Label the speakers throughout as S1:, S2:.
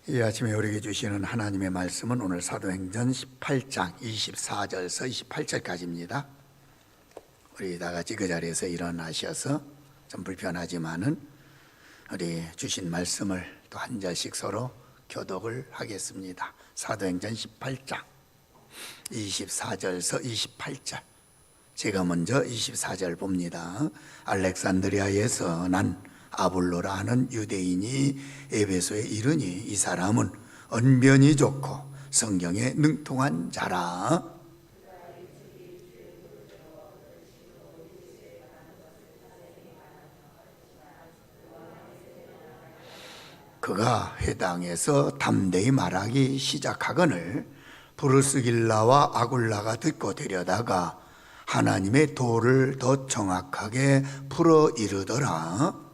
S1: 이 아침에 우리에게 주시는 하나님의 말씀은 오늘 사도행전 18장 24절에서 28절까지입니다. 우리 다 같이 그 자리에서 일어나셔서 좀 불편하지만은 우리 주신 말씀을 또 한 절씩 서로 교독을 하겠습니다. 사도행전 18장 24절에서 28절. 제가 먼저 24절 봅니다. 알렉산드리아에서 난 아볼로라 하는 유대인이 에베소에 이르니 이 사람은 언변이 좋고 성경에 능통한 자라. 그가 회당에서 담대히 말하기 시작하거늘 브루스길라와 아굴라가 듣고 데려다가 하나님의 도를 더 정확하게 풀어 이르더라.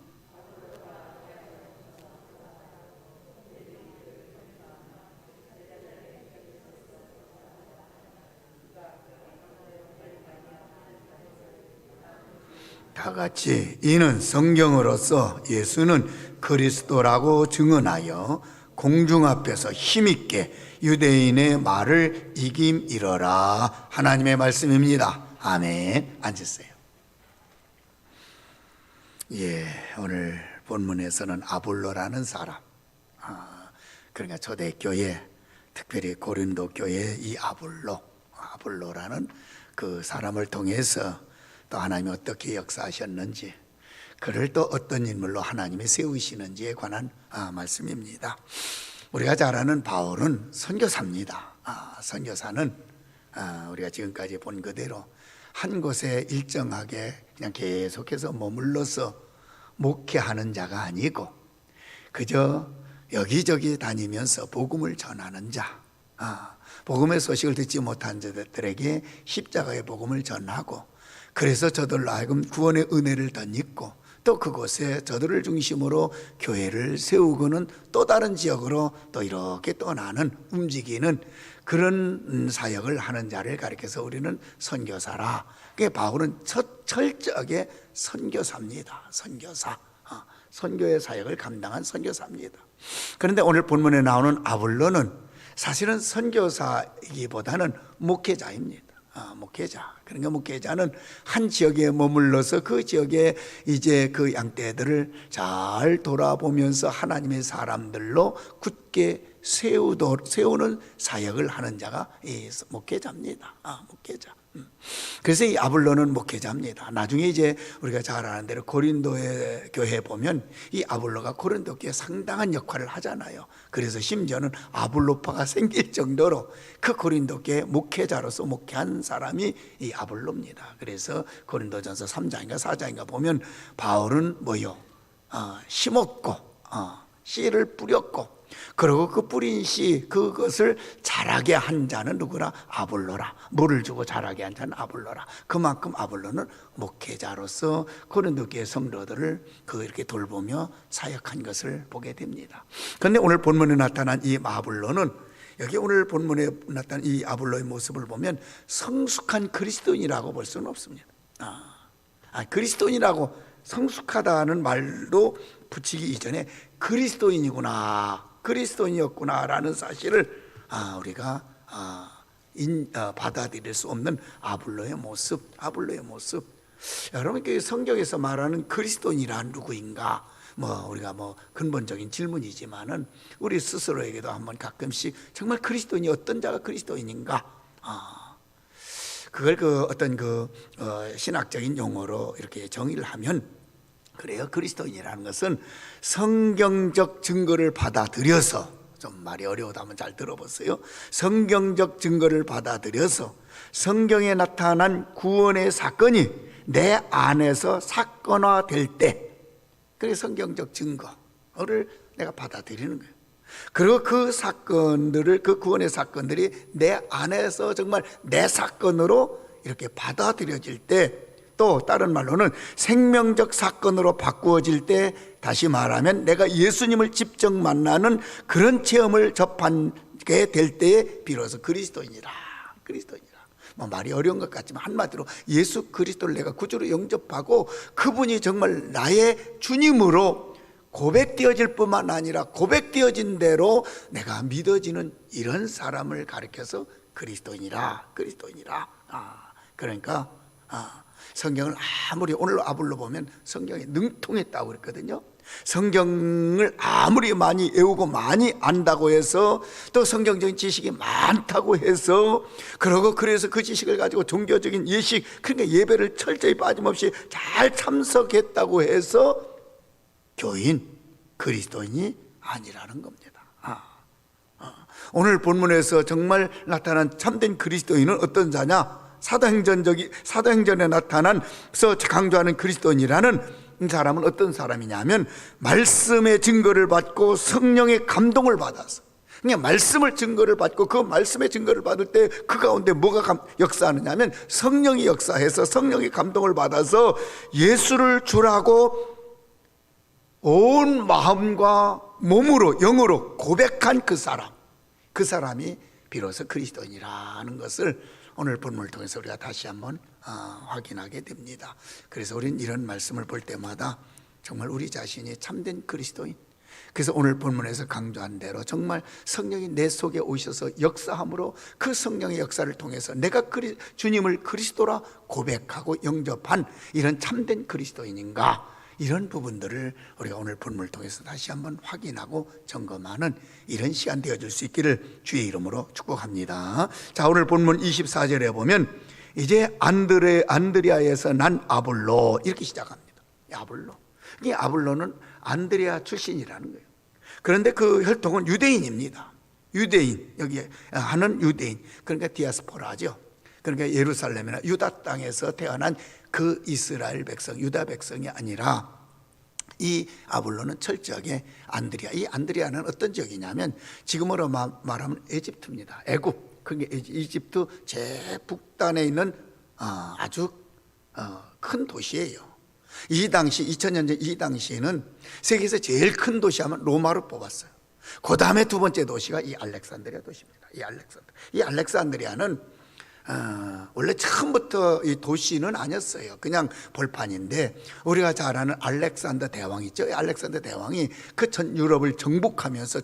S1: 다 같이 이는 성경으로서 예수는 그리스도라고 증언하여 공중 앞에서 힘있게 유대인의 말을 이김이러라. 하나님의 말씀입니다. 아멘. 앉으세요. 오늘 본문에서는 아볼로라는 사람, 그러니까 초대교회, 특별히 고린도 교회 이 아볼로라는 그 사람을 통해서 또 하나님이 어떻게 역사하셨는지, 그를 또 어떤 인물로 하나님이 세우시는지에 관한 말씀입니다. 우리가 잘 아는 바울은 선교사입니다. 선교사는 우리가 지금까지 본 그대로 한 곳에 일정하게 그냥 계속해서 머물러서 목회하는 자가 아니고 그저 여기저기 다니면서 복음을 전하는 자, 복음의 소식을 듣지 못한 자들에게 십자가의 복음을 전하고, 그래서 저들로 하여금 구원의 은혜를 덧입고 또 그곳에 저들을 중심으로 교회를 세우고는 또 다른 지역으로 또 이렇게 떠나는, 움직이는 그런 사역을 하는 자를 가리켜서 우리는 선교사라. 바울은 철저하게 선교사입니다. 선교사, 선교의 사역을 감당한 선교사입니다. 그런데 오늘 본문에 나오는 아볼로는 사실은 선교사이기보다는 목회자입니다. 목회자. 그러니까 목회자는 한 지역에 머물러서 그 지역에 이제 그 양떼들을 잘 돌아보면서 하나님의 사람들로 굳게 세우는 사역을 하는 자가 이 목회자입니다. 목회자. 그래서 이 아볼로는 목회자입니다. 나중에 이제 우리가 잘 아는 대로 고린도의 교회에 보면 이 아볼로가 고린도 교회에 상당한 역할을 하잖아요. 그래서 심지어는 아볼로파가 생길 정도로 그 고린도 교회 목회자로서 목회한 사람이 이 아볼로입니다. 그래서 고린도전서 3장인가 4장인가 보면 바울은 심었고 씨를 뿌렸고, 그리고 그 뿌린 씨 그것을 자라게 한 자는 누구라? 아볼로라. 물을 주고 자라게 한 자는 아볼로라. 그만큼 아볼로는 목회자로서 고린도 교회 성도들을 이렇게 돌보며 사역한 것을 보게 됩니다. 그런데 오늘 본문에 나타난 이 아볼로는, 여기 오늘 본문에 나타난 이 아볼로의 모습을 보면 성숙한 그리스도인이라고 볼 수는 없습니다. 그리스도인이라고 성숙하다는 말로 붙이기 이전에 그리스도인이었구나라는 사실을 우리가 받아들일 수 없는 아볼로의 모습. 여러분, 성경에서 말하는 그리스도인이란 누구인가? 우리가 근본적인 질문이지만은 우리 스스로에게도 한번 가끔씩 정말 그리스도인이 어떤 자가 그리스도인인가? 그걸 어떤 신학적인 용어로 이렇게 정의를 하면, 그래요. 그리스도인이라는 것은 성경적 증거를 받아들여서, 좀 말이 어려우다 하면 잘 들어보세요. 성경적 증거를 받아들여서 성경에 나타난 구원의 사건이 내 안에서 사건화될 때, 그게 성경적 증거를 내가 받아들이는 거예요. 그리고 그 사건들을, 그 구원의 사건들이 내 안에서 정말 내 사건으로 이렇게 받아들여질 때, 또 다른 말로는 생명적 사건으로 바꾸어질 때, 다시 말하면 내가 예수님을 직접 만나는 그런 체험을 접하게 될 때에 비로소 그리스도인이라. 말이 어려운 것 같지만 한마디로 예수 그리스도를 내가 구주로 영접하고 그분이 정말 나의 주님으로 고백되어질 뿐만 아니라 고백되어진 대로 내가 믿어지는 이런 사람을 가리켜서 그리스도인이라. 그러니까 성경을 아무리 오늘 아볼로 보면 성경에 능통했다고 그랬거든요. 성경을 아무리 많이 외우고 많이 안다고 해서 또 성경적인 지식이 많다고 해서 그래서 그 지식을 가지고 종교적인 예식, 그러니까 예배를 철저히 빠짐없이 잘 참석했다고 해서 교인, 그리스도인이 아니라는 겁니다. 오늘 본문에서 정말 나타난 참된 그리스도인은 어떤 자냐? 사도행전에 나타난서 강조하는 그리스도인이라는 사람은 어떤 사람이냐면 말씀의 증거를 받고 성령의 감동을 받아서, 그냥 말씀을 증거를 받고 그 말씀의 증거를 받을 때 그 가운데 뭐가 역사하느냐면 성령이 역사해서 성령의 감동을 받아서 예수를 주라고 온 마음과 몸으로 영으로 고백한 그 사람이 비로소 그리스도인이라는 것을 오늘 본문을 통해서 우리가 다시 한번 확인하게 됩니다. 그래서 우리는 이런 말씀을 볼 때마다 정말 우리 자신이 참된 그리스도인, 그래서 오늘 본문에서 강조한 대로 정말 성령이 내 속에 오셔서 역사함으로 그 성령의 역사를 통해서 내가 주님을 그리스도라 고백하고 영접한 이런 참된 그리스도인인가, 이런 부분들을 우리가 오늘 본문을 통해서 다시 한번 확인하고 점검하는 이런 시간 되어줄 수 있기를 주의 이름으로 축복합니다. 자, 오늘 본문 24절에 보면 이제 안드레아에서 난 아볼로, 이렇게 시작합니다. 아볼로. 이 아볼로는 안드레아 출신이라는 거예요. 그런데 그 혈통은 유대인입니다. 유대인, 여기 하는 유대인, 그러니까 디아스포라죠. 그러니까 예루살렘이나 유다 땅에서 태어난 그 이스라엘 백성, 유다 백성이 아니라 이 아볼로는 철저하게 안드레아. 이 안드레아는 어떤 지역이냐면 지금으로 말하면 에집트입니다. 애굽. 그게 이집트 제북단에 있는 아주 큰 도시예요. 이 당시 2000년 전 이 당시에는 세계에서 제일 큰 도시 하면 로마를 뽑았어요. 그 다음에 두 번째 도시가 이 알렉산드리아 도시입니다. 이 알렉산드리아는 원래 처음부터 이 도시는 아니었어요. 그냥 벌판인데 우리가 잘 아는 알렉산더 대왕 있죠. 알렉산더 대왕이 그 전 유럽을 정복하면서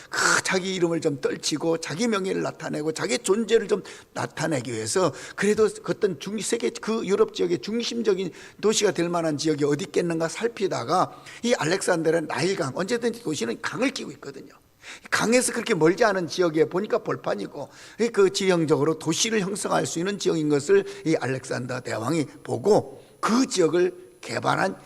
S1: 그 자기 이름을 좀 떨치고 자기 명예를 나타내고 자기 존재를 좀 나타내기 위해서 그래도 어떤 세계 그 유럽 지역의 중심적인 도시가 될 만한 지역이 어디 있겠는가 살피다가 이 알렉산더는 나일강, 언제든지 도시는 강을 끼고 있거든요. 강에서 그렇게 멀지 않은 지역에 보니까 벌판이고 그 지형적으로 도시를 형성할 수 있는 지역인 것을 이 알렉산더 대왕이 보고 그 지역을 개발한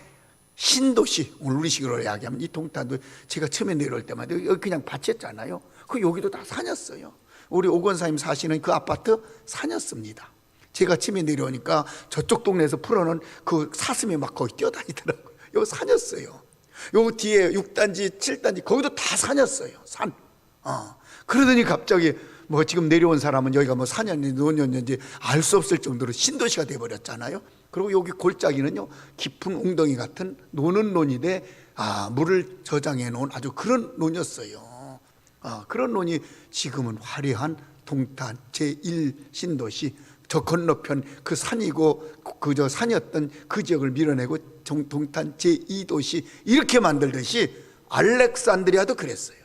S1: 신도시, 오늘 우리식으로 이야기하면 이 동탄도 제가 처음에 내려올 때마다 여기 그냥 밭이었잖아요. 그 여기도 다 산이었어요. 우리 오건사님 사시는 그 아파트 산이었습니다. 제가 처음에 내려오니까 저쪽 동네에서 풀어놓은 그 사슴이 막 거기 뛰어다니더라고요. 여기 산이었어요. 요 뒤에 6단지, 7단지 거기도 다 산이었어요. 산. 그러더니 갑자기 뭐 지금 내려온 사람은 여기가 뭐 산이었는지 논이었는지 알 수 없을 정도로 신도시가 돼버렸잖아요. 그리고 여기 골짜기는요 깊은 웅덩이 같은 노는 논이 돼 물을 저장해 놓은 아주 그런 논이었어요. 그런 논이 지금은 화려한 동탄 제1신도시, 저 건너편 그 산이고 그저 산이었던 그 지역을 밀어내고 동탄 제2도시 이렇게 만들듯이 알렉산드리아도 그랬어요.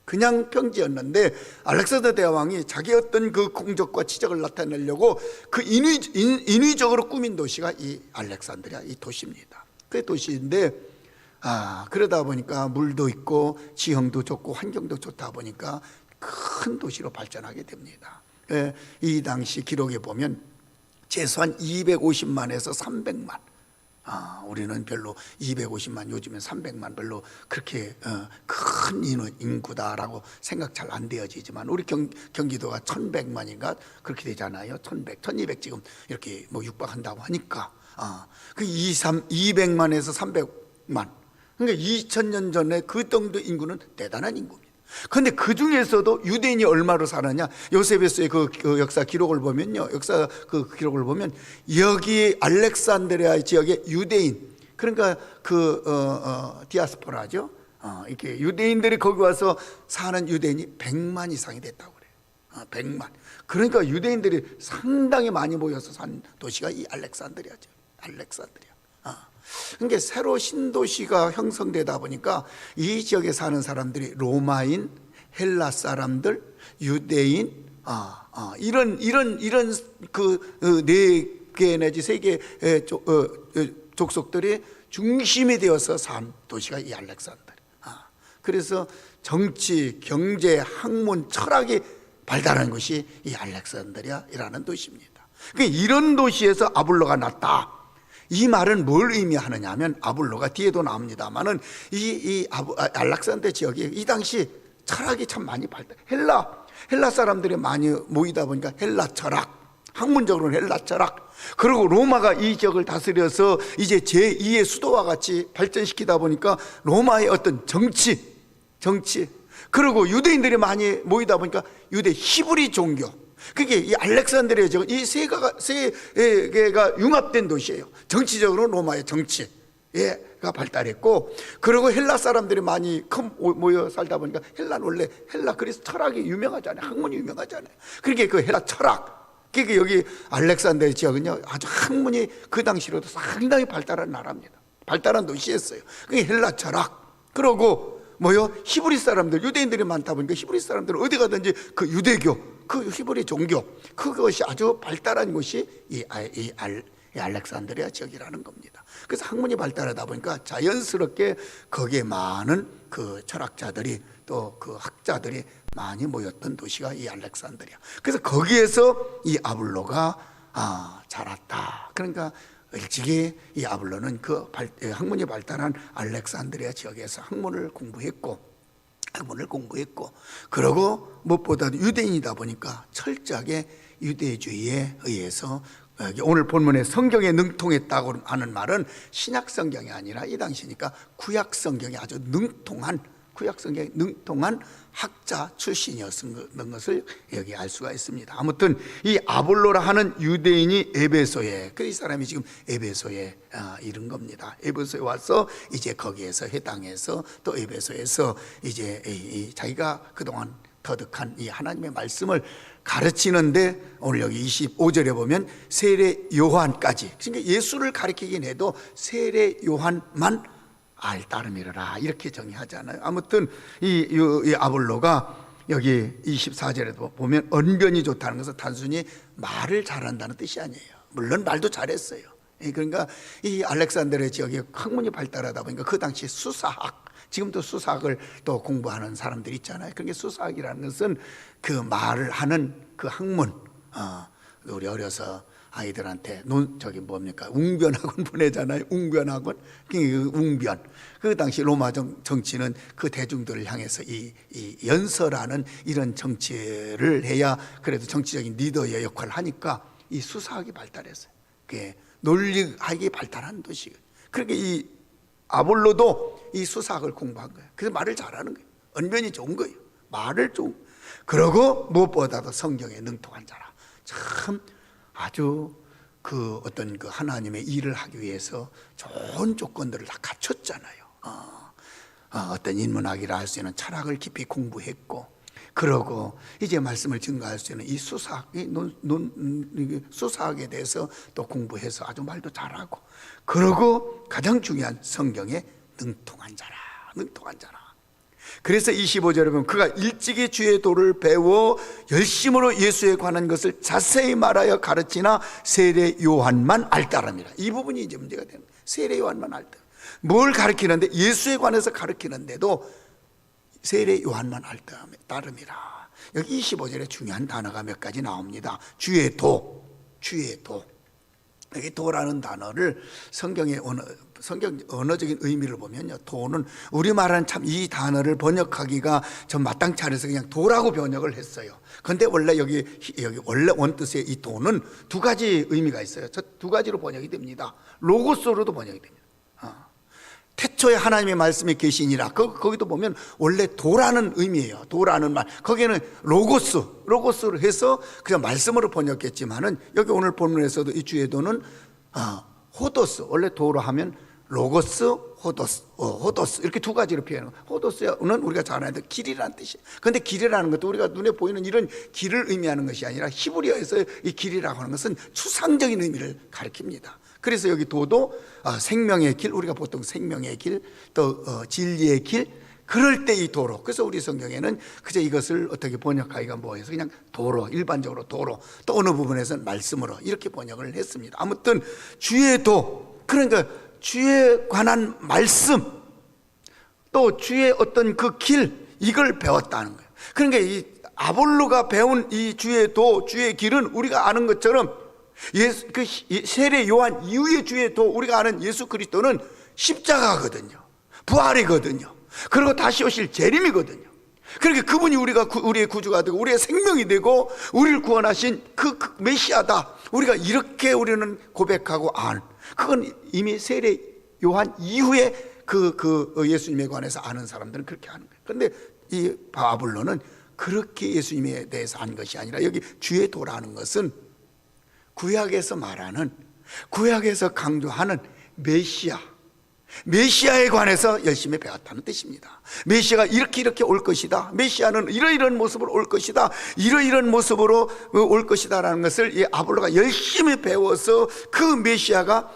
S1: 그냥 평지였는데 알렉산더 대왕이 자기 어떤 그 공적과 치적을 나타내려고 그 인위적으로 꾸민 도시가 이 알렉산드리아 이 도시입니다. 그 도시인데 그러다 보니까 물도 있고 지형도 좋고 환경도 좋다 보니까 큰 도시로 발전하게 됩니다. 이 당시 기록에 보면 최소한 250만에서 300만, 우리는 별로 250만, 요즘엔 300만 별로 그렇게 큰 인구다라고 생각 잘 안 되어지지만 우리 경기도가 1100만인가 그렇게 되잖아요. 1100, 1200 지금 이렇게 뭐 육박한다고 하니까 그 200만에서 300만, 그러니까 2000년 전에 그 정도 인구는 대단한 인구입니다. 그런데 그 중에서도 유대인이 얼마로 살았냐? 요세베스의 그 역사 기록을 보면요, 역사 그 기록을 보면 여기 알렉산드리아 지역의 유대인, 그러니까 디아스포라죠. 이렇게 유대인들이 거기 와서 사는 유대인이 100만 이상이 됐다고 그래요. 100만. 그러니까 유대인들이 상당히 많이 모여서 산 도시가 이 알렉산드리아죠. 알렉산드리아. 그러니까 새로 신도시가 형성되다 보니까 이 지역에 사는 사람들이 로마인, 헬라 사람들, 유대인, 이런 그 네 개 내지 세 개 족속들이 중심이 되어서 산 도시가 이 알렉산드리아. 그래서 정치, 경제, 학문, 철학이 발달한 것이 이 알렉산드리아라는 도시입니다. 그러니까 이런 도시에서 아볼로가 났다. 이 말은 뭘 의미하느냐 하면, 아볼로가 뒤에도 나옵니다만은 이 알렉산드리아 지역이 이 당시 철학이 참 많이 발달. 헬라 사람들이 많이 모이다 보니까 헬라 철학, 학문적으로는 헬라 철학. 그리고 로마가 이 지역을 다스려서 이제 제2의 수도와 같이 발전시키다 보니까 로마의 어떤 정치, 그리고 유대인들이 많이 모이다 보니까 유대 히브리 종교. 그게 이 알렉산드리아 지역, 이 세 개가 융합된 도시예요. 정치적으로 로마의 정치가 발달했고, 그리고 헬라 사람들이 많이 모여 살다 보니까 헬라는 원래 그래서 철학이 유명하잖아요. 학문이 유명하잖아요. 그러니까 그 헬라 철학, 그러니까 여기 알렉산드리아 지역은요, 아주 학문이 그 당시로도 상당히 발달한 나라입니다. 발달한 도시였어요. 그게 헬라 철학. 그리고 히브리 사람들, 유대인들이 많다 보니까 히브리 사람들은 어디 가든지 그 유대교, 그 히브리 종교, 그것이 아주 발달한 곳이 이 알렉산드리아 지역이라는 겁니다. 그래서 학문이 발달하다 보니까 자연스럽게 거기에 많은 그 철학자들이, 또 그 학자들이 많이 모였던 도시가 이 알렉산드리아. 그래서 거기에서 이 아볼로가 자랐다. 그러니까 일찍이 이 아볼로는 그 학문이 발달한 알렉산드리아 지역에서 학문을 공부했고, 그리고 무엇보다도 유대인이다 보니까 철저하게 유대주의에 의해서, 오늘 본문에 성경에 능통했다고 하는 말은 신약 성경이 아니라 이 당시니까 구약 성경에 아주 능통한 학자 출신이었던 것을 여기 알 수가 있습니다. 아무튼 이 아볼로라 하는 유대인이 에베소에, 이 사람이 지금 에베소에 이른 겁니다. 에베소에 와서 이제 거기에서 해당해서 또 에베소에서 이제 자기가 그동안 터득한 이 하나님의 말씀을 가르치는데, 오늘 여기 25절에 보면 세례 요한까지, 그러니까 예수를 가르치긴 해도 세례 요한만 알 따름이라 이렇게 정의하잖아요. 아무튼 이 아볼로가 여기 24절에도 보면 언변이 좋다는 것은 단순히 말을 잘한다는 뜻이 아니에요. 물론 말도 잘했어요. 그러니까 이 알렉산드리아 지역에 학문이 발달하다 보니까 그 당시 수사학, 지금도 수사학을 또 공부하는 사람들이 있잖아요. 그러니까 수사학이라는 것은 그 말을 하는 그 학문. 우리 어려서 아이들한테 웅변학원 보내잖아요. 웅변학원. 그 웅변. 그 당시 로마 정치는 그 대중들을 향해서 이 연설하는 이런 정치를 해야 그래도 정치적인 리더의 역할을 하니까 이 수사학이 발달했어요. 그게 논리학이 발달한 도시. 그러니까 이 아볼로도 이 수사학을 공부한 거예요. 그래서 말을 잘하는 거예요. 언변이 좋은 거예요. 말을 좀. 그러고 무엇보다도 성경에 능통한 자라. 참 아주 그 어떤 그 하나님의 일을 하기 위해서 좋은 조건들을 다 갖췄잖아요. 어떤 인문학이라 할 수 있는 철학을 깊이 공부했고, 그러고 이제 말씀을 증거할 수 있는 이 수사학에 대해서 또 공부해서 아주 말도 잘하고, 그러고 가장 중요한 성경에 능통한 자라. 그래서 25절에 보면 그가 일찍이 주의 도를 배워 열심으로 예수에 관한 것을 자세히 말하여 가르치나 세례 요한만 알따름이라. 이 부분이 이제 문제가 되는 거예요. 세례 요한만 알따. 뭘 가르치는데, 예수에 관해서 가르치는데도 세례 요한만 알따름이라. 여기 25절에 중요한 단어가 몇 가지 나옵니다. 주의 도. 여기 도라는 단어를 성경 언어적인 의미를 보면요, 도는 우리말은 참 이 단어를 번역하기가 좀 마땅치 않아서 그냥 도라고 번역을 했어요. 그런데 원래 여기 원래 원뜻의 이 도는 두 가지 의미가 있어요. 저 두 가지로 번역이 됩니다. 로고스로도 번역이 됩니다. 태초에 하나님의 말씀이 계시니라. 거기도 보면 원래 도라는 의미예요. 도라는 말. 거기에는 로고스로 해서 그냥 말씀으로 번역했지만은, 여기 오늘 본문에서도 이 주의 도는 호도스. 원래 도로 하면 로고스, 호도스 이렇게 두 가지로 표현해요. 호도스는 우리가 잘 아는 길이라는 뜻이에요. 그런데 길이라는 것도 우리가 눈에 보이는 이런 길을 의미하는 것이 아니라 히브리어에서 이 길이라고 하는 것은 추상적인 의미를 가리킵니다. 그래서 여기 도도 생명의 길, 우리가 보통 생명의 길, 또 진리의 길, 그럴 때 이 도로. 그래서 우리 성경에는 그저 이것을 어떻게 번역하기가 뭐해서 그냥 도로, 일반적으로 도로, 또 어느 부분에서는 말씀으로 이렇게 번역을 했습니다. 아무튼 주의 도, 그러니까 주에 관한 말씀, 또 주의 어떤 그 길, 이걸 배웠다는 거예요. 그러니까 이 아볼로가 배운 이 주의 도, 주의 길은 우리가 아는 것처럼 그 세례 요한 이후의 주의 도, 우리가 아는 예수 그리스도는 십자가거든요. 부활이거든요. 그리고 다시 오실 재림이거든요. 그러니까 그분이 우리의 구주가 되고 우리의 생명이 되고 우리를 구원하신 그 메시아다. 우리가 이렇게 우리는 고백하고 그건 이미 세례 요한 이후에 그 예수님에 관해서 아는 사람들은 그렇게 하는 거예요. 그런데 이 아볼로는 그렇게 예수님에 대해서 한 것이 아니라 여기 주의 도라는 것은 구약에서 말하는, 구약에서 강조하는 메시아에 관해서 열심히 배웠다는 뜻입니다. 메시아가 이렇게 올 것이다, 메시아는 이러이러한 모습으로 올 것이다, 이러이러한 모습으로 올 것이다 라는 것을 이 아볼로가 열심히 배워서 그 메시아가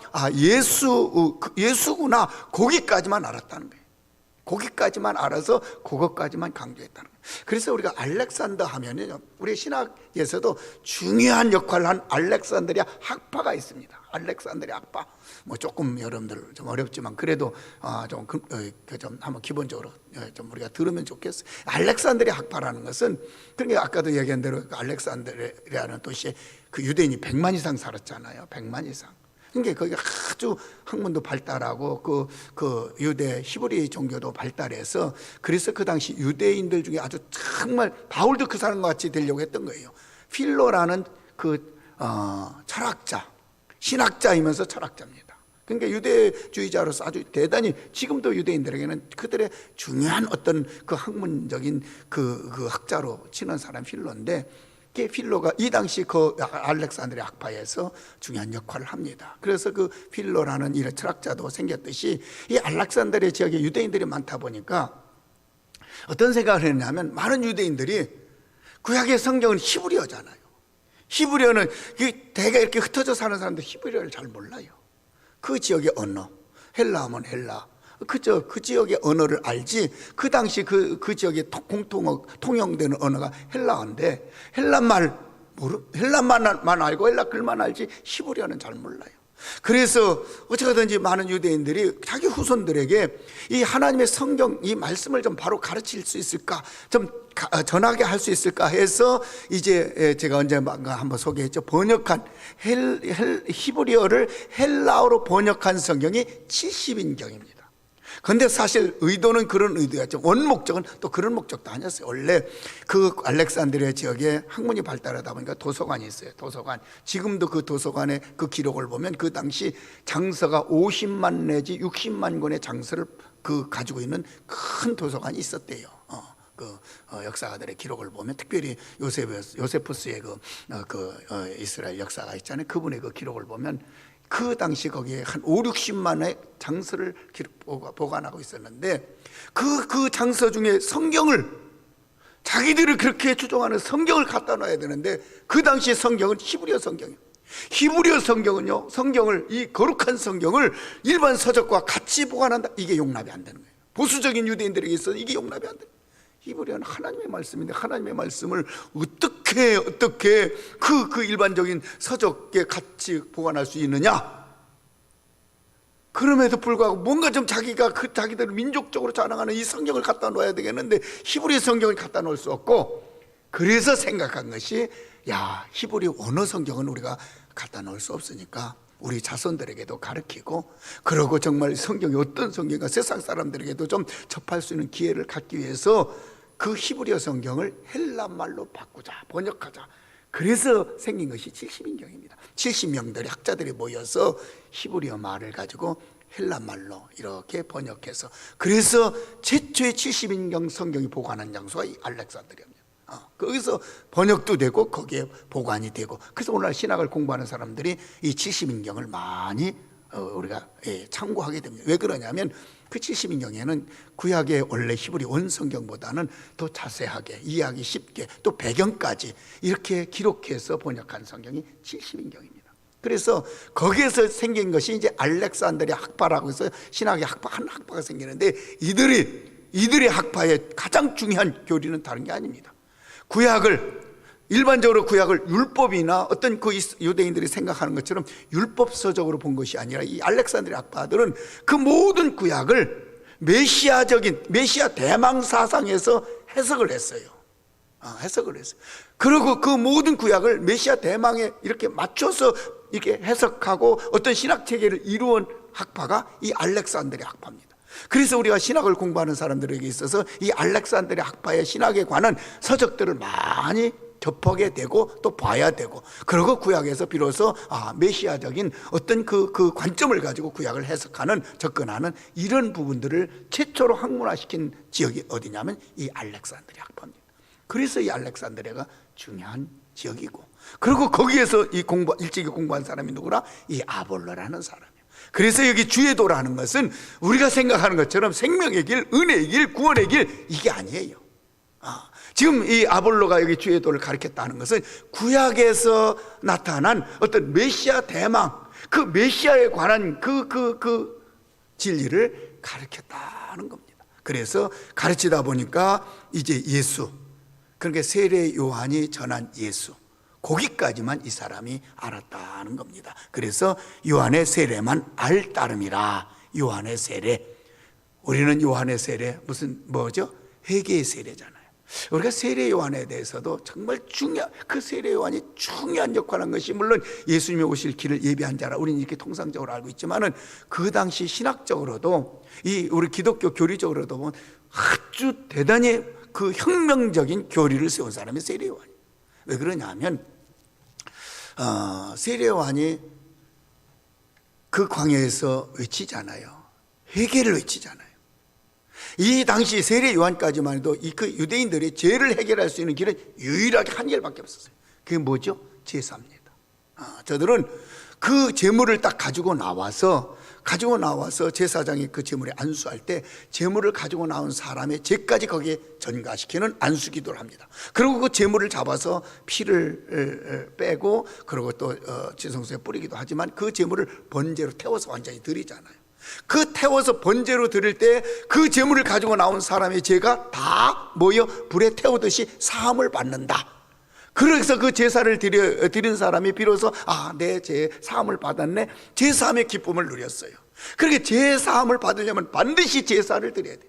S1: 예수구나, 거기까지만 알았다는 거예요. 거기까지만 알아서 그것까지만 강조했다는 거예요. 그래서 우리가 알렉산더 하면은요, 우리 신학에서도 중요한 역할을 한 알렉산드리아 학파가 있습니다. 알렉산드리아 학파, 뭐 조금 여러분들 좀 어렵지만 그래도 좀 한번 기본적으로 좀 우리가 들으면 좋겠어요. 알렉산드리아 학파라는 것은, 그러니까 아까도 얘기한 대로 알렉산드리아라는 도시에 그 유대인이 100만 이상 살았잖아요. 100만 이상. 그러니까 거기가 아주 학문도 발달하고 그 유대 히브리 종교도 발달해서, 그래서 그 당시 유대인들 중에 아주 정말 바울도 그 사람과 같이 되려고 했던 거예요. 필로라는 철학자, 신학자이면서 철학자입니다. 그러니까 유대주의자로서 아주 대단히, 지금도 유대인들에게는 그들의 중요한 어떤 그 학문적인 그 학자로 치는 사람 필로인데, 필로가 이 당시 그 알렉산드리아 학파에서 중요한 역할을 합니다. 그래서 그 필로라는 이런 철학자도 생겼듯이, 이 알렉산드리아 지역에 유대인들이 많다 보니까 어떤 생각을 했냐면, 많은 유대인들이 구약의 성경은 히브리어잖아요. 히브리어는 대개 이렇게 흩어져 사는 사람들 히브리어를 잘 몰라요. 그 지역의 언어, 헬라하면 헬라, 그 지역의 언어를 알지, 그 당시 그 지역의 통용되는 언어가 헬라어인데, 헬라만 알고 헬라 글만 알지 히브리어는 잘 몰라요. 그래서 어찌하든지 많은 유대인들이 자기 후손들에게 이 하나님의 성경, 이 말씀을 좀 바로 가르칠 수 있을까, 좀 전하게 할 수 있을까 해서, 이제 제가 언젠가 한번 소개했죠. 번역한 히브리어를 헬라어로 번역한 성경이 70인경입니다. 그런데 사실 의도는 그런 의도였죠. 원목적은 또 그런 목적도 아니었어요. 원래 그 알렉산드리아 지역에 학문이 발달하다 보니까 도서관이 있어요. 도서관. 지금도 그 도서관의 그 기록을 보면 그 당시 장서가 50만 내지 60만 권의 장서를 가지고 있는 큰 도서관이 있었대요. 역사가들의 기록을 보면, 특별히 요세푸스의 이스라엘 역사가 있잖아요. 그분의 그 기록을 보면 그 당시 거기에 한 5, 60만의 장서를 보관하고 있었는데, 그 장서 중에 성경을, 자기들을 그렇게 추종하는 성경을 갖다 놔야 되는데, 그 당시의 성경은 히브리어 성경이에요. 히브리어 성경은요, 이 거룩한 성경을 일반 서적과 같이 보관한다, 이게 용납이 안 되는 거예요. 보수적인 유대인들에게 있어서 이게 용납이 안 돼요. 히브리어는 하나님의 말씀인데, 하나님의 말씀을 어떻게 그 일반적인 서적에 같이 보관할 수 있느냐? 그럼에도 불구하고 뭔가 좀 자기들 민족적으로 자랑하는 이 성경을 갖다 놓아야 되겠는데, 히브리 성경을 갖다 놓을 수 없고, 그래서 생각한 것이, 히브리 원어 성경은 우리가 갖다 놓을 수 없으니까 우리 자손들에게도 가르치고, 그러고 정말 성경이 어떤 성경인가 세상 사람들에게도 좀 접할 수 있는 기회를 갖기 위해서 그 히브리어 성경을 헬라말로 바꾸자, 번역하자. 그래서 생긴 것이 70인경입니다. 70명들의 학자들이 모여서 히브리어 말을 가지고 헬라말로 이렇게 번역해서, 그래서 최초의 70인경 성경이 보관한 장소가 이 알렉산드리아입니다. 거기서 번역도 되고 거기에 보관이 되고, 그래서 오늘 신학을 공부하는 사람들이 이 70인경을 많이 우리가 참고하게 됩니다. 왜 그러냐면, 그 70인경에는 구약의 원래 히브리 원성경보다는 더 자세하게, 이해하기 쉽게, 또 배경까지 이렇게 기록해서 번역한 성경이 70인경입니다. 그래서 거기에서 생긴 것이 이제 알렉산드리아 학파라고 해서 신학의 학파, 한 학파가 생기는데 이들의 학파의 가장 중요한 교리는 다른 게 아닙니다. 일반적으로 구약을 율법이나 어떤 그 유대인들이 생각하는 것처럼 율법서적으로 본 것이 아니라 이 알렉산드리아 학파들은 그 모든 구약을 메시아 대망 사상에서 해석을 했어요. 그리고 그 모든 구약을 메시아 대망에 이렇게 맞춰서 이렇게 해석하고 어떤 신학 체계를 이루은 학파가 이 알렉산드리아 학파입니다. 그래서 우리가 신학을 공부하는 사람들에게 있어서 이 알렉산드리아 학파의 신학에 관한 서적들을 많이 접하게 되고 또 봐야 되고, 그리고 구약에서 비로소 메시아적인 어떤 그 관점을 가지고 구약을 해석하는, 접근하는 이런 부분들을 최초로 학문화시킨 지역이 어디냐면 이 알렉산드리아 학파입니다. 그래서 이 알렉산드리아가 중요한 지역이고, 그리고 거기에서 일찍이 공부한 사람이 누구라? 이 아볼로라는 사람이에요. 그래서 여기 주의 도라는 것은 우리가 생각하는 것처럼 생명의 길, 은혜의 길, 구원의 길, 이게 아니에요. 지금 이 아볼로가 여기 주의 도를 가르쳤다는 것은 구약에서 나타난 어떤 메시아 대망, 그 메시아에 관한 그 진리를 가르쳤다는 겁니다. 그래서 가르치다 보니까 이제 예수, 그러니까 세례 요한이 전한 예수, 거기까지만 이 사람이 알았다는 겁니다. 그래서 요한의 세례만 알 따름이라. 요한의 세례, 우리는 요한의 세례 뭐죠? 회개의 세례잖아요. 우리가 세례 요한에 대해서도 정말 그 세례 요한이 중요한 역할을 한 것이, 물론 예수님이 오실 길을 예비한 자라 우리는 이렇게 통상적으로 알고 있지만은 그 당시 신학적으로도 우리 기독교 교리적으로도 보면 아주 대단히 그 혁명적인 교리를 세운 사람이 세례 요한이에요. 왜 그러냐 하면 세례 요한이 그 광야에서 외치잖아요. 회개를 외치잖아요. 이 당시 세례 요한까지만 해도 그 유대인들이 죄를 해결할 수 있는 길은 유일하게 한 길밖에 없었어요. 그게 뭐죠? 제사입니다. 저들은 그 제물을 딱 가지고 나와서 제사장이 그 제물에 안수할 때 제물을 가지고 나온 사람의 죄까지 거기에 전가시키는 안수기도를 합니다. 그리고 그 제물을 잡아서 피를 빼고, 그리고 또 지성소에 뿌리기도 하지만 그 제물을 번제로 태워서 완전히 드리잖아요. 그 태워서 번제로 드릴 때 그 제물을 가지고 나온 사람의 죄가 다 불에 태우듯이 사함을 받는다. 그래서 그 제사를 드린 사람이 비로소 내 죄 사함을 받았네, 제사함의 기쁨을 누렸어요. 그렇게 제사함을 받으려면 반드시 제사를 드려야 돼.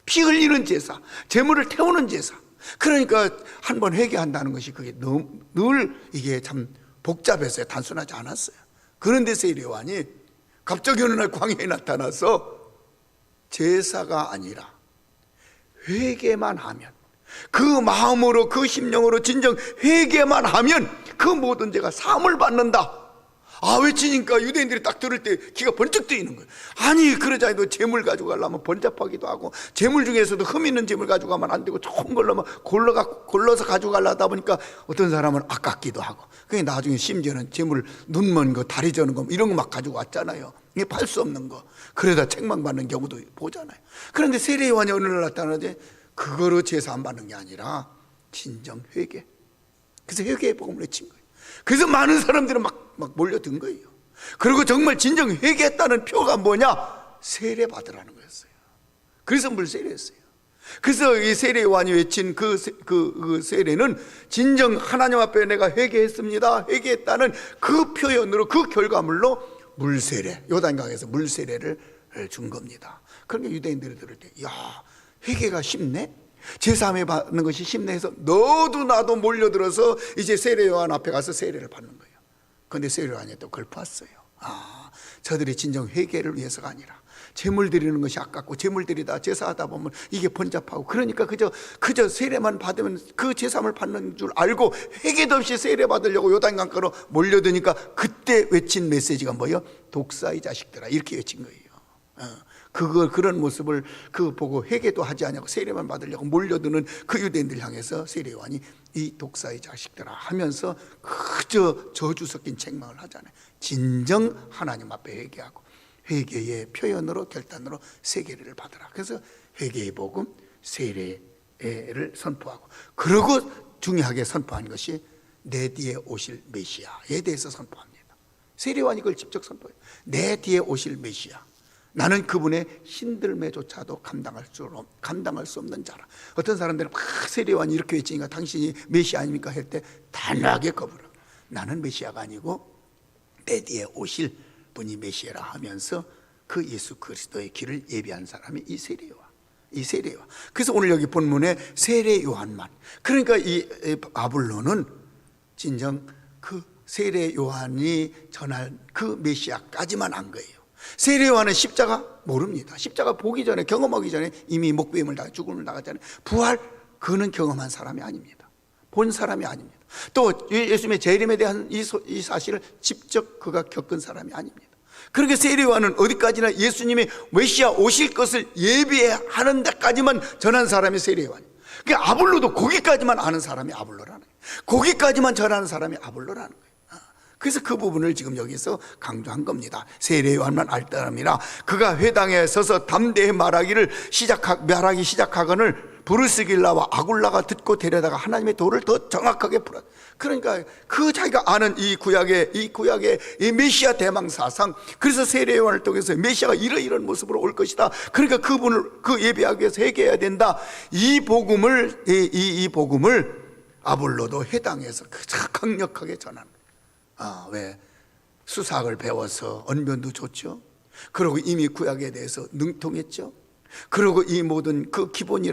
S1: 피 흘리는 제사, 제물을 태우는 제사. 그러니까 한번 회개한다는 것이 그게 늘 이게 참 복잡했어요. 단순하지 않았어요. 그런데 세례 요한이 갑자기 어느 날 광야에 나타나서 제사가 아니라 회개만 하면, 그 마음으로 그 심령으로 진정 회개만 하면 그 모든 죄가 사함을 받는다. 외치니까 유대인들이 딱 들을 때 귀가 번쩍 뜨이는 거예요. 아니 그러자 해도 재물 가지고 가려면 번잡하기도 하고, 재물 중에서도 흠 있는 재물 가지고 가면 안 되고 좋은 걸로 골라서 가지고 가려다 보니까 어떤 사람은 아깝기도 하고, 그게 나중에 심지어는 재물 눈먼 거, 다리 저는 거 이런 거 막 가지고 왔잖아요. 이게 팔 수 없는 거, 그러다 책망받는 경우도 보잖아요. 그런데 세례 요한이 어느 날 나타나는데 그거로 제사 안 받는 게 아니라 진정 회개. 그래서 회개의 복음을 외친 거예요. 그래서 많은 사람들은 막 몰려든 거예요. 그리고 정말 진정 회개했다는 표가 뭐냐? 세례 받으라는 거였어요. 그래서 물세례했어요. 그래서 이 세례 요한이 외친 그 세례는 진정 하나님 앞에 내가 회개했습니다, 회개했다는 그 표현으로, 그 결과물로 물세례, 요단강에서 물세례를 준 겁니다. 그러니까 유대인들이 들을 때 회개가 쉽네? 제사함에 받는 것이 쉽네 해서 너도 나도 몰려들어서 이제 세례 요한 앞에 가서 세례를 받는 거예요. 그런데 세례 요한이 또 그걸 봤어요. 저들이 진정 회개를 위해서가 아니라 제물 드리는 것이 아깝고, 제물 드리다 제사하다 보면 이게 번잡하고, 그러니까 그저 세례만 받으면 그 제사함을 받는 줄 알고 회개도 없이 세례 받으려고 요단강가로 몰려드니까 그때 외친 메시지가 뭐예요? 독사 이 자식들아, 이렇게 외친 거예요. 그런 모습을 보고 회개도 하지 않냐고 세례만 받으려고 몰려드는 그 유대인들 향해서 세례 요한이 이 독사의 자식들아 하면서 그저 저주 섞인 책망을 하잖아요. 진정 하나님 앞에 회개하고 회개의 표현으로, 결단으로 세례를 받으라. 그래서 회개의 복음, 세례를 선포하고, 그리고 중요하게 선포한 것이 내 뒤에 오실 메시아에 대해서 선포합니다. 세례요한이 그걸 직접 선포해요. 내 뒤에 오실 메시아, 나는 그분의 힘들매조차도 감당할 수 없는 자라. 어떤 사람들은 막 세례요한이 이렇게 외치니까 당신이 메시아 아닙니까 할 때 단호하게 거부를. 나는 메시아가 아니고 내 뒤에 오실 분이 메시아라 하면서 그 예수 그리스도의 길을 예비한 사람이 이 세례요한. 그래서 오늘 여기 본문에 세례요한만, 그러니까 이 아볼로는 진정 그 세례요한이 전할 그 메시아까지만 안 거예요. 세례요한은 십자가 모릅니다. 십자가 보기 전에, 경험하기 전에 이미 목배임을 당해 죽음을 당하잖아요. 부활, 그는 경험한 사람이 아닙니다. 본 사람이 아닙니다. 또 예수님의 재림에 대한 이 사실을 직접 그가 겪은 사람이 아닙니다. 그렇게 세례요한은 어디까지나 예수님의 메시아 오실 것을 예비하는 데까지만 전한 사람이 세례요한이에요. 그러니까 아볼로도 거기까지만 아는 사람이 아볼로라는 거예요. 거기까지만 전하는 사람이 아볼로라는 거예요. 그래서 그 부분을 지금 여기서 강조한 겁니다. 세례요한만 알 따름이라 그가 회당에 서서 담대히 말하기 시작하거늘 브루스길라와 아굴라가 듣고 데려다가 하나님의 도를 더 정확하게 풀어. 그러니까 그 자기가 아는 이 구약의 이 메시아 대망 사상, 그래서 세례요한을 통해서 메시아가 이런 모습으로 올 것이다. 그러니까 그분을 예배하기 위해서 회개해야 된다. 이 복음을 아볼로도 회당에서 강력하게 전하는. 왜? 수사학을 배워서 언변도 좋죠. 그리고 이미 구약에 대해서 능통했죠. 그리고 이 모든 그 기본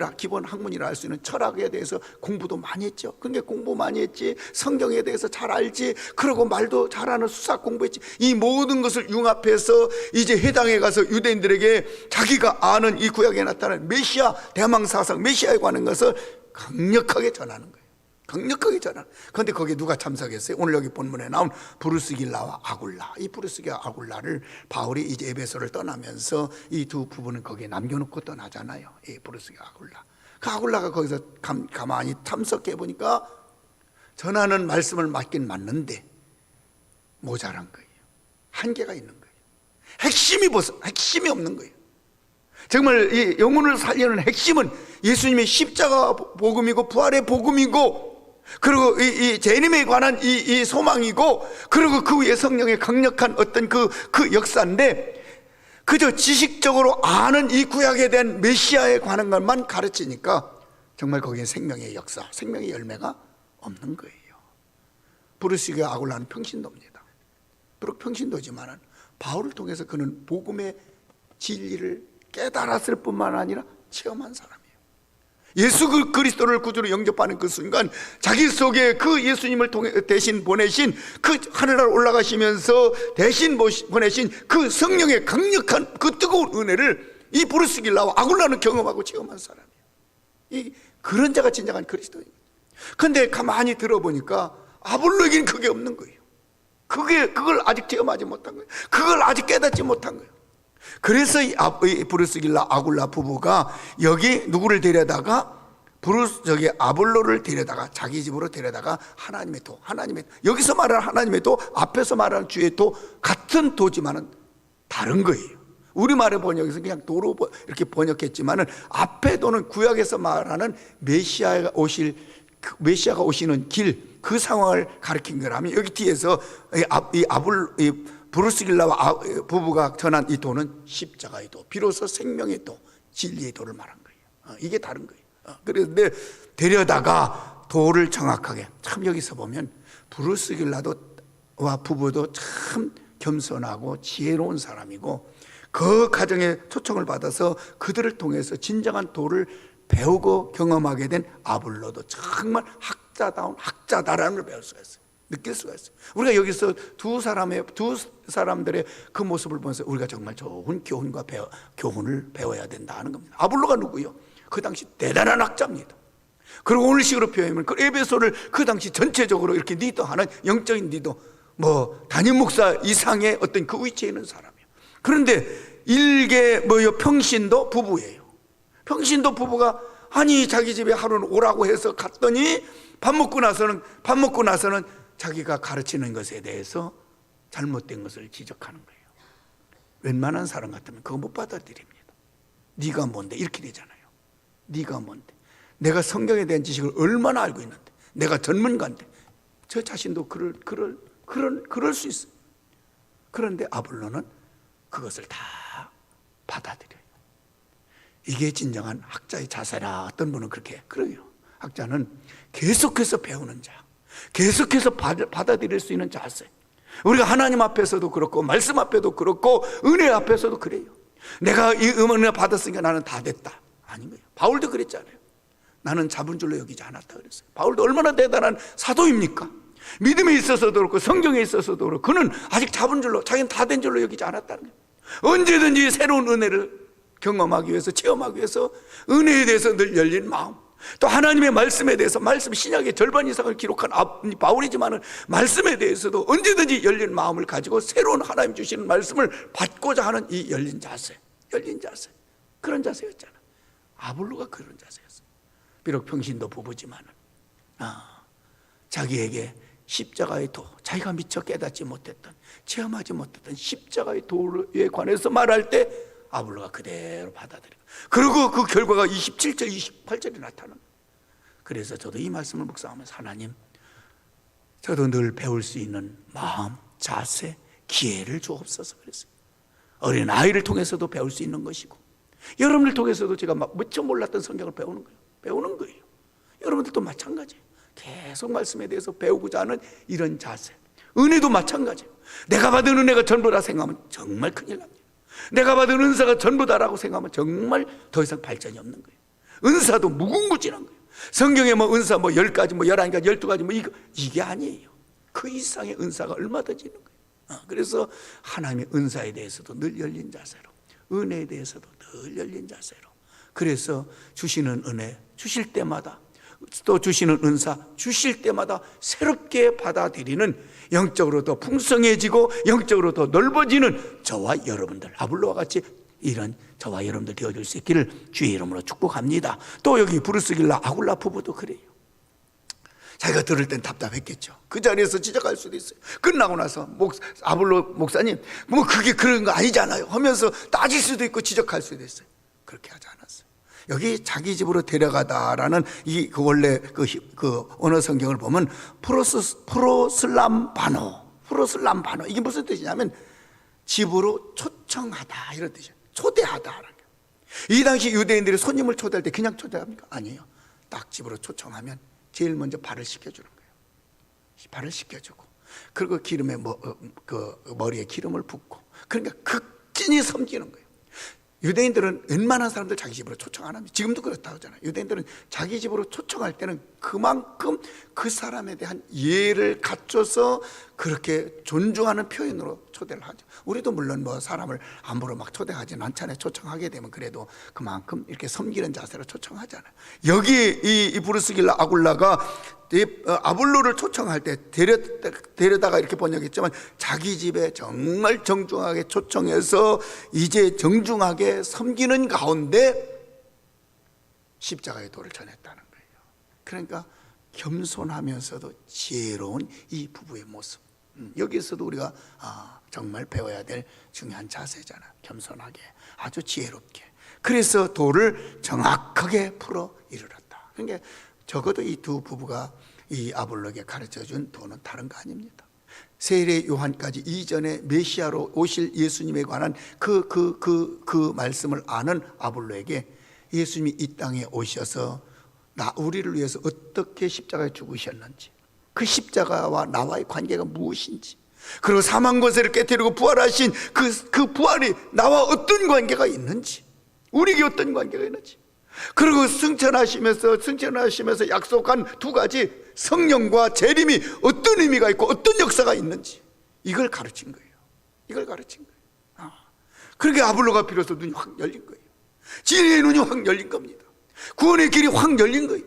S1: 학문이라 할 수 있는 철학에 대해서 공부도 많이 했죠. 그러니까 공부 많이 했지, 성경에 대해서 잘 알지, 그리고 말도 잘하는 수사학 공부했지. 이 모든 것을 융합해서 이제 회당에 가서 유대인들에게 자기가 아는 이 구약에 나타난 메시아 대망 사상, 메시아에 관한 것을 강력하게 전하는 거예요. 강력하게 전하는. 그런데 거기에 누가 참석했어요? 오늘 여기 본문에 나온 브루스길라와 아굴라. 이 브루스길라 아굴라를 바울이 이제 에베소를 떠나면서 이 두 부부는 거기에 남겨놓고 떠나잖아요. 이 브루스길라 아굴라. 그 아굴라가 거기서 가만히 참석해 보니까 전하는 말씀을 맞긴 맞는데 모자란 거예요. 한계가 있는 거예요. 핵심이 없는 거예요. 정말 이 영혼을 살리는 핵심은 예수님의 십자가 복음이고 부활의 복음이고, 그리고 이 재림에 관한 이 소망이고, 그리고 그 위에 성령의 강력한 어떤 그 역사인데, 그저 지식적으로 아는 이 구약에 대한 메시아에 관한 것만 가르치니까 정말 거기에 생명의 역사, 생명의 열매가 없는 거예요. 브루스길라 아굴라는 평신도입니다. 비록 평신도지만은 바울을 통해서 그는 복음의 진리를 깨달았을 뿐만 아니라 체험한 사람이에요. 예수 그리스도를 구주로 영접하는 그 순간 자기 속에 그 예수님을 통해 대신 보내신, 그 하늘나라로 올라가시면서 대신 보내신 그 성령의 강력한 그 뜨거운 은혜를 이 브루스길라와 아굴라는 경험하고 체험한 사람이에요. 그런 자가 진정한 그리스도입니다. 그런데 가만히 들어보니까 아볼로에게는 그게 없는 거예요. 그걸 아직 체험하지 못한 거예요. 그걸 아직 깨닫지 못한 거예요. 그래서 이 브루스길라 아굴라 부부가 여기 누구를 데려다가 아볼로를 데려다가 자기 집으로 데려다가 하나님의 도, 여기서 말하는 하나님의 도, 앞에서 말하는 주의 도, 같은 도지만은 다른 거예요. 우리말의 번역에서 그냥 도로 이렇게 번역했지만은 앞에 도는 구약에서 말하는 메시아가 오시는 길, 그 상황을 가리킨 거라면, 여기 뒤에서 브루스길라와 부부가 전한 이 도는 십자가의 도, 비로소 생명의 도, 진리의 도를 말한 거예요. 이게 다른 거예요. 그런데 데려다가 도를 정확하게, 참 여기서 보면 브루스길라와 부부도 참 겸손하고 지혜로운 사람이고, 그 가정에 초청을 받아서 그들을 통해서 진정한 도를 배우고 경험하게 된 아볼로도 정말 학자다라는 걸 배울 수가 있어요. 느낄 수가 있어요. 우리가 여기서 두 사람들의 그 모습을 보면서 우리가 정말 좋은 교훈을 배워야 된다는 겁니다. 아볼로가 누구요? 그 당시 대단한 학자입니다. 그리고 오늘 식으로 표현하면 그 에베소를 그 당시 전체적으로 이렇게 리더하는 영적인 리더, 담임 목사 이상의 어떤 그 위치에 있는 사람이에요. 그런데 평신도 부부예요. 평신도 부부가 자기 집에 하루는 오라고 해서 갔더니 밥 먹고 나서는 자기가 가르치는 것에 대해서 잘못된 것을 지적하는 거예요. 웬만한 사람 같으면 그거 못 받아들입니다. 네가 뭔데? 이렇게 되잖아요. 네가 뭔데? 내가 성경에 대한 지식을 얼마나 알고 있는데, 내가 전문가인데. 저 자신도 그럴 수 있어요. 그런데 아볼로는 그것을 다 받아들여요. 이게 진정한 학자의 자세라. 어떤 분은 그렇게 그래요. 학자는 계속해서 배우는 자, 계속해서 받아들일 수 있는 자세. 우리가 하나님 앞에서도 그렇고 말씀 앞에도 그렇고 은혜 앞에서도 그래요. 내가 이 은혜 받았으니까 나는 다 됐다. 아닌 거예요. 바울도 그랬잖아요. 나는 잡은 줄로 여기지 않았다 그랬어요. 바울도 얼마나 대단한 사도입니까? 믿음에 있어서도 그렇고 성경에 있어서도 그렇고 그는 아직 잡은 줄로, 자기는 다 된 줄로 여기지 않았다는 거예요. 언제든지 새로운 은혜를 경험하기 위해서, 체험하기 위해서 은혜에 대해서 늘 열린 마음, 또 하나님의 말씀에 대해서, 말씀 신약의 절반 이상을 기록한 바울이지만은 말씀에 대해서도 언제든지 열린 마음을 가지고 새로운 하나님 주시는 말씀을 받고자 하는 이 열린 자세, 열린 자세, 그런 자세였잖아. 아볼로가 그런 자세였어. 비록 평신도 부부지만은 자기에게 십자가의 도, 자기가 미처 깨닫지 못했던, 체험하지 못했던 십자가의 도에 관해서 말할 때 아볼로가 그대로 받아들이고, 그리고 그 결과가 27절, 28절에 나타납니다. 그래서 저도 이 말씀을 묵상하면서 하나님, 저도 늘 배울 수 있는 마음, 자세, 기회를 주옵소서 그랬어요. 어린 아이를 통해서도 배울 수 있는 것이고, 여러분을 통해서도 제가 미처 몰랐던 성경을 배우는 거예요. 여러분들도 마찬가지예요. 계속 말씀에 대해서 배우고자 하는 이런 자세. 은혜도 마찬가지예요. 내가 받은 은혜가 전부다 생각하면 정말 큰일 납니다. 내가 받은 은사가 전부다라고 생각하면 정말 더 이상 발전이 없는 거예요. 은사도 무궁무진한 거예요. 성경에 뭐 은사 뭐 10가지, 뭐 11가지, 12가지 뭐 이게 아니에요. 그 이상의 은사가 얼마든지 있는 거예요. 그래서 하나님의 은사에 대해서도 늘 열린 자세로, 은혜에 대해서도 늘 열린 자세로, 그래서 주시는 은혜 주실 때마다, 또 주시는 은사 주실 때마다 새롭게 받아들이는, 영적으로 더 풍성해지고 영적으로 더 넓어지는 저와 여러분들, 아볼로와 같이 이런 저와 여러분들 되어줄 수 있기를 주의 이름으로 축복합니다. 또 여기 브루스길라 아굴라 부부도 그래요. 자기가 들을 땐 답답했겠죠. 그 자리에서 지적할 수도 있어요. 끝나고 나서 아볼로 목사님 뭐 그게 그런 거 아니잖아요 하면서 따질 수도 있고 지적할 수도 있어요. 그렇게 하지 않았어요. 여기 자기 집으로 데려가다라는 그 원래 그 언어 성경을 보면 프로슬람바노 이게 무슨 뜻이냐면 집으로 초청하다 이런 뜻이에요. 초대하다. 이 당시 유대인들이 손님을 초대할 때 그냥 초대합니까? 아니에요. 딱 집으로 초청하면 제일 먼저 발을 씻겨주는 거예요. 발을 씻겨주고, 그리고 기름에 그 머리에 기름을 붓고, 그러니까 극진히 섬기는 거예요. 유대인들은 웬만한 사람들 자기 집으로 초청 안 합니다. 지금도 그렇다고 하잖아요. 유대인들은 자기 집으로 초청할 때는 그만큼 그 사람에 대한 예를 갖춰서 그렇게 존중하는 표현으로 초대를 하죠. 우리도 물론 뭐 사람을 함부로 막 초대하지는 않잖아요. 초청하게 되면 그래도 그만큼 이렇게 섬기는 자세로 초청하잖아요. 여기 이 브루스길라 아굴라가 아볼로를 초청할 때 데려다가 이렇게 번역했지만 자기 집에 정말 정중하게 초청해서 이제 정중하게 섬기는 가운데 십자가의 도를 전했다는 거예요. 그러니까 겸손하면서도 지혜로운 이 부부의 모습, 여기에서도 우리가 정말 배워야 될 중요한 자세잖아요. 겸손하게, 아주 지혜롭게. 그래서 도를 정확하게 풀어 이르렀다. 그러니까 적어도 이 두 부부가 이 아볼로에게 가르쳐준 도는 다른 거 아닙니다. 세례 요한까지 이전에 메시아로 오실 예수님에 관한 그 말씀을 아는 아볼로에게 예수님이 이 땅에 오셔서 우리를 위해서 어떻게 십자가에 죽으셨는지, 그 십자가와 나와의 관계가 무엇인지, 그리고 사망 권세를 깨뜨리고 부활하신 그 부활이 나와 어떤 관계가 있는지, 우리에게 어떤 관계가 있는지, 그리고 승천하시면서 약속한 두 가지 성령과 재림이 어떤 의미가 있고 어떤 역사가 있는지, 이걸 가르친 거예요. 이걸 가르친 거예요. 그러니까 아볼로가 비로소 눈이 확 열린 거예요. 진리의 눈이 확 열린 겁니다. 구원의 길이 확 열린 거예요.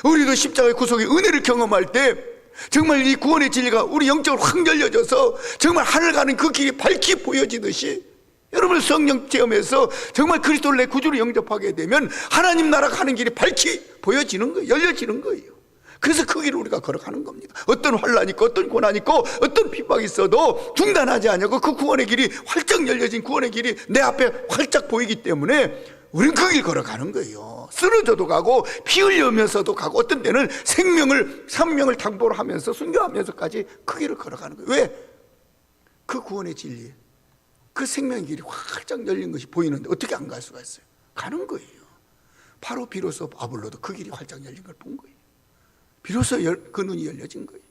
S1: 우리도 십자가의 구속의 은혜를 경험할 때 정말 이 구원의 진리가 우리 영적으로 확 열려져서 정말 하늘 가는 그 길이 밝히 보여지듯이, 여러분 성령 체험에서 정말 그리스도를 내 구주로 영접하게 되면 하나님 나라 가는 길이 밝히 보여지는 거예요. 열려지는 거예요. 그래서 그 길을 우리가 걸어가는 겁니다. 어떤 환난이 있고 어떤 고난이 있고 어떤 핍박이 있어도 중단하지 않고 그 구원의 길이 활짝 열려진 구원의 길이 내 앞에 활짝 보이기 때문에 우리는 그 길 걸어가는 거예요. 쓰러져도 가고 피 흘리면서도 가고 어떤 때는 생명을 당보로 하면서 순교하면서까지 그 길을 걸어가는 거예요. 왜? 그 구원의 진리, 그 생명의 길이 활짝 열린 것이 보이는데 어떻게 안 갈 수가 있어요? 가는 거예요. 바로 비로소 아볼로도 그 길이 활짝 열린 걸 본 거예요. 비로소 그 눈이 열려진 거예요.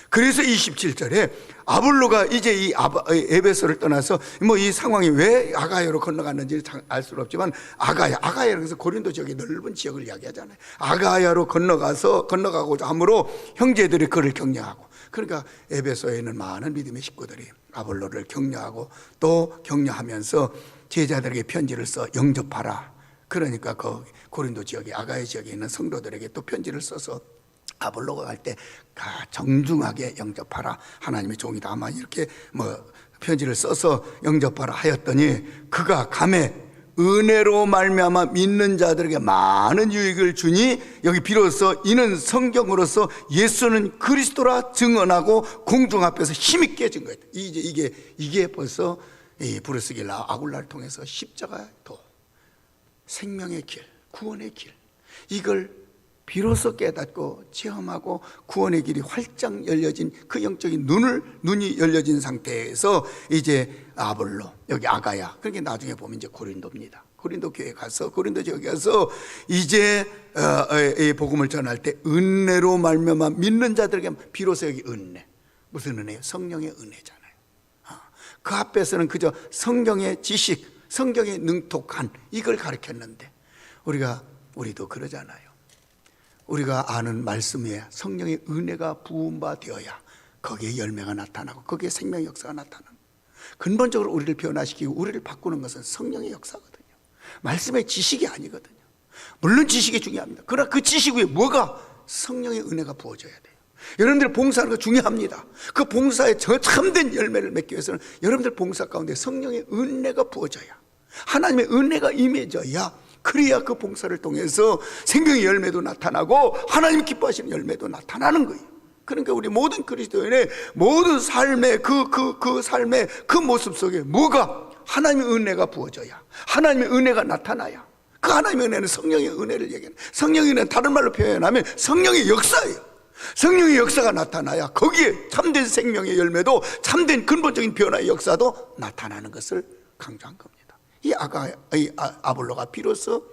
S1: 그래서 27절에 아볼로가 이제 이 에베소를 떠나서 뭐 이 상황이 왜 아가야로 건너갔는지 알 수는 없지만 아가야라고 해서 고린도 지역의 넓은 지역을 이야기하잖아요. 아가야로 건너가고자 함으로 형제들이 그를 격려하고, 그러니까 에베소에 있는 많은 믿음의 식구들이 아볼로를 격려하고 또 격려하면서 제자들에게 편지를 써 영접하라. 그러니까 그 고린도 지역에 아가야 지역에 있는 성도들에게 또 편지를 써서 아볼로가 갈 때 정중하게 영접하라. 하나님의 종이다. 아마 이렇게 뭐 편지를 써서 영접하라 하였더니 그가 감에 은혜로 말미암아 믿는 자들에게 많은 유익을 주니 여기 비로소 이는 성경으로서 예수는 그리스도라 증언하고 공중 앞에서 힘있게 증거했다. 이게 벌써 이 브루스길라 아굴라를 통해서 십자가의 도, 생명의 길, 구원의 길, 이걸 비로소 깨닫고 체험하고 구원의 길이 활짝 열려진 그 영적인 눈이 열려진 상태에서 이제 아볼로, 여기 아가야, 그러니까 나중에 보면 이제 고린도입니다. 고린도 교회 가서, 고린도 지역에 가서 이제 이 복음을 전할 때 은혜로 말미암아 믿는 자들에게, 비로소 여기 은혜, 무슨 은혜예요? 성령의 은혜잖아요. 그 앞에서는 그저 성경의 지식, 성경의 능톡한 이걸 가르쳤는데 우리도 그러잖아요. 우리가 아는 말씀 위에 성령의 은혜가 부은 바 되어야 거기에 열매가 나타나고 거기에 생명의 역사가 나타나는, 근본적으로 우리를 변화시키고 우리를 바꾸는 것은 성령의 역사거든요. 말씀의 지식이 아니거든요. 물론 지식이 중요합니다. 그러나 그 지식 위에 뭐가? 성령의 은혜가 부어져야 돼요. 여러분들 봉사하는 거 중요합니다. 그 봉사에 참된 열매를 맺기 위해서는 여러분들 봉사 가운데 성령의 은혜가 부어져야, 하나님의 은혜가 임해져야, 그래야 그 봉사를 통해서 생명의 열매도 나타나고 하나님 기뻐하시는 열매도 나타나는 거예요. 그러니까 우리 모든 그리스도인의 모든 삶의 그 삶의 그 모습 속에 뭐가? 하나님의 은혜가 부어져야, 하나님의 은혜가 나타나야. 그 하나님의 은혜는 성령의 은혜를 얘기하는, 성령의 은혜는 다른 말로 표현하면 성령의 역사예요. 성령의 역사가 나타나야 거기에 참된 생명의 열매도, 참된 근본적인 변화의 역사도 나타나는 것을 강조한 겁니다. 이 아볼로가 비로소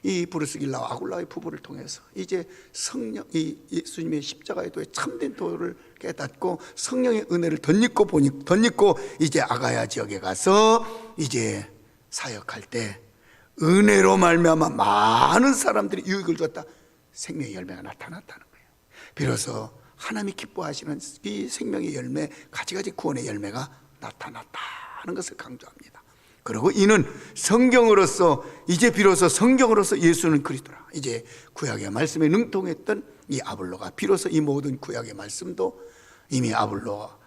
S1: 이 브루스길라와 아굴라의 부부를 통해서 이제 이 예수님의 십자가의 도에 참된 도를 깨닫고 성령의 은혜를 덧입고 이제 아가야 지역에 가서 이제 사역할 때 은혜로 말미암아 많은 사람들이 유익을 줬다. 생명의 열매가 나타났다는 거예요. 비로소 하나님이 기뻐하시는 이 생명의 열매, 가지가지 구원의 열매가 나타났다는 것을 강조합니다. 그리고 이는 성경으로서, 이제 비로소 성경으로서 예수는 그리스도라. 이제 구약의 말씀에 능통했던 이 아볼로가 비로소 이 모든 구약의 말씀도 이미 아볼로와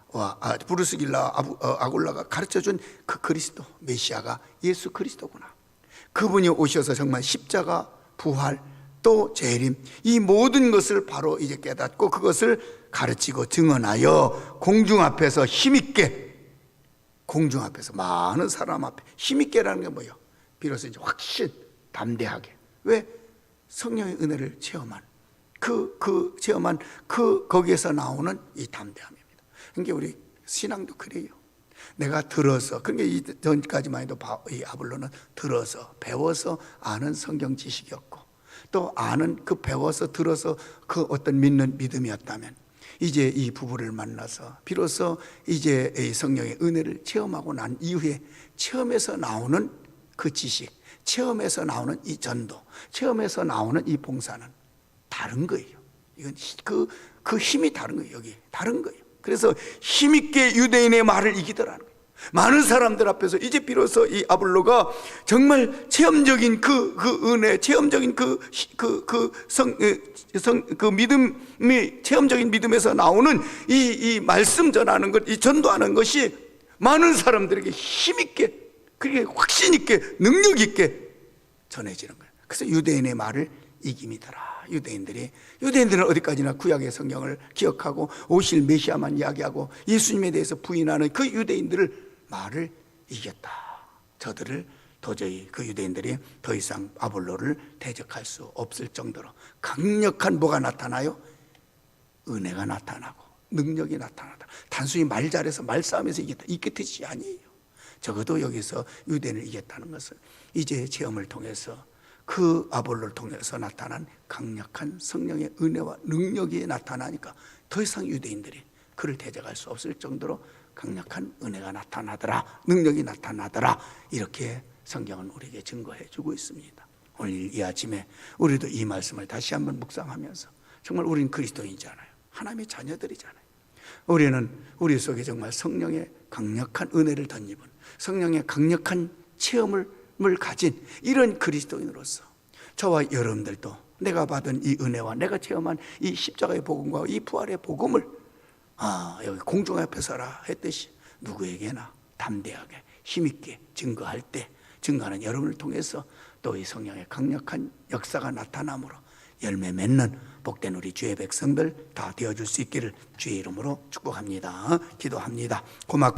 S1: 브루스길라 아굴라가 가르쳐준 그 그리스도, 메시아가 예수 그리스도구나. 그분이 오셔서 정말 십자가, 부활, 또 재림, 이 모든 것을 바로 이제 깨닫고 그것을 가르치고 증언하여 공중 앞에서 힘있게, 공중 앞에서 많은 사람 앞에 힘있게라는 게 뭐예요? 비로소 이제 확신, 담대하게. 왜? 성령의 은혜를 체험한 체험한 거기에서 나오는 이 담대함입니다. 그러니까 우리 신앙도 그래요. 내가 들어서, 그러니까 이전까지만 해도 이 아볼로는 들어서 배워서 아는 성경 지식이었고, 또 아는 그 배워서 들어서 그 어떤 믿는 믿음이었다면, 이제 이 부부를 만나서 비로소 이제 이 성령의 은혜를 체험하고 난 이후에 체험에서 나오는 그 지식, 체험에서 나오는 이 전도, 체험에서 나오는 이 봉사는 다른 거예요. 이건 그 힘이 다른 거예요. 여기 다른 거예요. 그래서 힘있게 유대인의 말을 이기더라는 거예요. 많은 사람들 앞에서 이제 비로소 이 아볼로가 정말 체험적인 그 은혜, 체험적인 그 믿음이, 체험적인 믿음에서 나오는 이 말씀 전하는 것, 이 전도하는 것이 많은 사람들에게 힘있게, 그게 확신 있게, 능력 있게 전해지는 거예요. 그래서 유대인의 말을 이김이더라. 유대인들은 어디까지나 구약의 성경을 기억하고 오실 메시아만 이야기하고 예수님에 대해서 부인하는 그 유대인들을 말을 이겼다. 저들을 도저히, 그 유대인들이 더 이상 아볼로를 대적할 수 없을 정도로 강력한 뭐가 나타나요? 은혜가 나타나고 능력이 나타나다. 단순히 말 잘해서 말싸움에서 이겼다, 이게 뜻이 아니에요. 적어도 여기서 유대인을 이겼다는 것은 이제 체험을 통해서 그 아볼로를 통해서 나타난 강력한 성령의 은혜와 능력이 나타나니까 더 이상 유대인들이 그를 대적할 수 없을 정도로 강력한 은혜가 나타나더라, 능력이 나타나더라, 이렇게 성경은 우리에게 증거해 주고 있습니다. 오늘 이 아침에 우리도 이 말씀을 다시 한번 묵상하면서 정말 우리는 그리스도인이잖아요. 하나님의 자녀들이잖아요. 우리는 우리 속에 정말 성령의 강력한 은혜를 덧입은, 성령의 강력한 체험을 가진 이런 그리스도인으로서 저와 여러분들도 내가 받은 이 은혜와 내가 체험한 이 십자가의 복음과 이 부활의 복음을 여기 공중 앞에 서라 했듯이 누구에게나 담대하게 힘있게 증거할 때, 증거하는 여러분을 통해서 또 이 성령의 강력한 역사가 나타남으로 열매 맺는 복된 우리 주의 백성들 다 되어줄 수 있기를 주의 이름으로 축복합니다. 기도합니다. 고맙